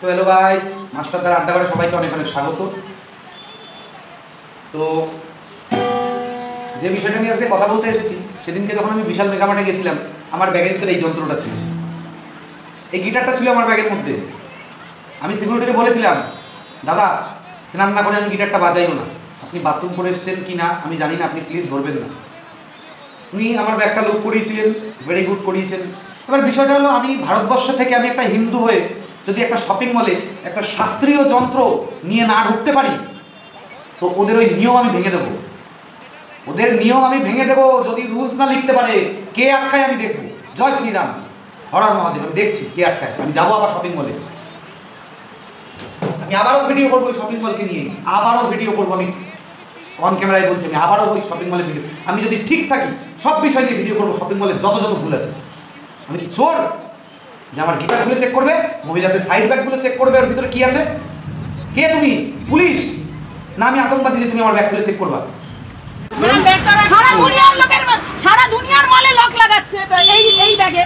তো hello guys, মাস্টারদার আড্ডা করে সবাইকে অনেক অনেক স্বাগত। তো যে বিষয়টা নিয়ে আজকে কথা বলতে এসেছি, সেদিনকে যখন আমি বিশাল মেগামার্টে গেছিলাম, আমার ব্যাগের ভিতরে এই যন্ত্রটা ছিল, এই গিটারটা ছিল আমার ব্যাগের মধ্যে। আমি সিকিউরিটিকে বলেছিলাম, দাদা স্নান না করে আমি গিটারটা বাজাইও না, আপনি বাথরুম করে এসছেন কি না আমি জানি না, আপনি প্লিজ ধরবেন না। উনি আমার ব্যাগটা লুক করিয়েছিলেন, ভেরি গুড করিয়েছেন। এবার বিষয়টা হলো, আমি ভারতবর্ষ থেকে আমি একটা হিন্দু হয়ে যদি একটা শপিং মলে একটা শাস্ত্রীয় যন্ত্র নিয়ে না ঢুকতে পারি, তো ওদের ওই নিয়ম আমি ভেঙে দেবো, ওদের নিয়ম আমি ভেঙে দেবো। যদি রুলস না লিখতে পারে, কে আটকায় আমি দেখবো। জয় শ্রীরাম, হরার মহাদেব, আমি দেখছি কে আটকায়। আমি যাবো আবার শপিং মলে, আমি আবারও ভিডিও করবো ওই শপিং মলকে নিয়ে, আবারও ভিডিও করবো। আমি অন ক্যামেরায় বলছি, আমি আবারও ওই শপিং মলে ভিডিও, আমি যদি ঠিক থাকি সব বিষয় নিয়ে ভিডিও করবো। শপিং মলে যত যত ভুল আছে, আমি কি চোর যে আমার গিটারগুলো চেক করবে, মহিলাদের সাইড ব্যাগগুলো চেক করবে, ওর ভিতরে কি আছে? কে তুমি, পুলিশ না আমি আতঙ্কবাদী যে তুমি আমার ব্যাগগুলো চেক করবা? সারা দুনিয়ার মালে লক লাগাচ্ছে এই ব্যাগে।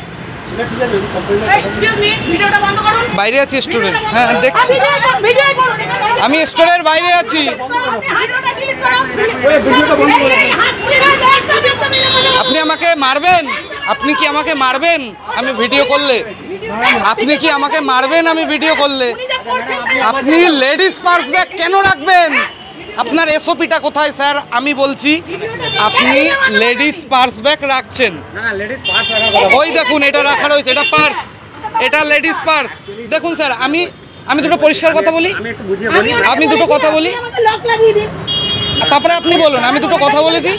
বাইরে আছি স্টোরের, হ্যাঁ দেখছি, আমি স্টোরের বাইরে আছি। আপনি আমাকে মারবেন? আপনি কি আমাকে মারবেন আমি ভিডিও করলে? আপনি কি আমাকে মারবেন আমি ভিডিও করলে? আপনি লেডিস পার্স ব্যাগ কেন রাখবেন? আপনার এসওপিটা কোথায় স্যার? আমি বলছি আপনি লেডিস পার্স ব্যাগ রাখছেন, ওই দেখুন এটা রাখা রয়েছে, এটা পার্স, এটা লেডিস পার্স। দেখুন স্যার, আমি দুটো পরিষ্কার কথা বলি, আপনি দুটো কথা বলি, তারপরে আপনি বলুন, আমি দুটো কথা বলে দিই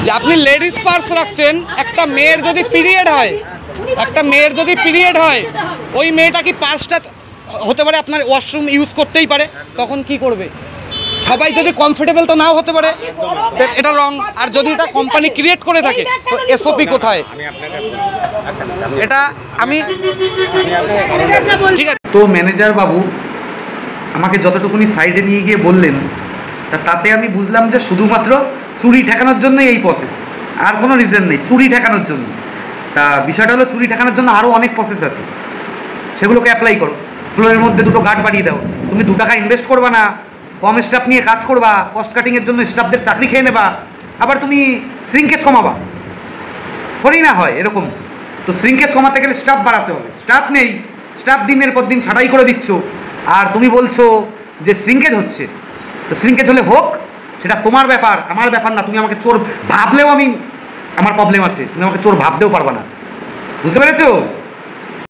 যে আপনি লেডিস পার্স রাখছেন। একটা মেয়ের যদি পিরিয়ড হয়, একটা মেয়ের যদি পিরিয়ড হয়, ওই মেয়েটা কি পার্সটা হতে পারে আপনার ওয়াশরুম ইউজ করতেই পারে, তখন কি করবে? সবাই যদি কমফোর্টেবল তো নাও হতে পারে, এটা রং। আর যদি এটা কোম্পানি ক্রিয়েট করে থাকে, তো এসওপি কোথায়? এটা আমি ঠিক আছে। তো ম্যানেজার বাবু আমাকে যতটুকুনি সাইডে নিয়ে গিয়ে বললেন, তাতে আমি বুঝলাম যে শুধুমাত্র চুরি ঠেকানোর জন্যই এই প্রসেস, আর কোনো রিজন নেই, চুরি ঠেকানোর জন্য। তা বিষয়টা হলো, চুরি ঠেকানোর জন্য আরও অনেক প্রসেস আছে, সেগুলোকে অ্যাপ্লাই করো। ফ্লোরের মধ্যে দুটো গার্ড বাড়িয়ে দাও, তুমি 2 টাকা ইনভেস্ট করবা না, কম স্টাফ নিয়ে কাজ করবা, কস্ট কাটিংয়ের জন্য স্টাফদের চাকরি খেয়ে নেবা, আবার তুমি শ্রিঙ্কেজ কমাবা, থোড়ই না হয় এরকম। তো শ্রিঙ্কেজ কমাতে গেলে স্টাফ বাড়াতে হবে, স্টাফ নেই, স্টাফ দিনের পর দিন ছাঁটাই করে দিচ্ছ, আর তুমি বলছো যে শ্রিঙ্কেজ হচ্ছে। তো শ্রিঙ্কেজ হলে হোক, সেটা তোমার ব্যাপার, আমার ব্যাপার না। তুমি আমাকে চোর ভাবলেও আমার প্রবলেম আছে, তুমি আমাকে চোর ভাবতেও পারবা না, বুঝতে পেরেছো?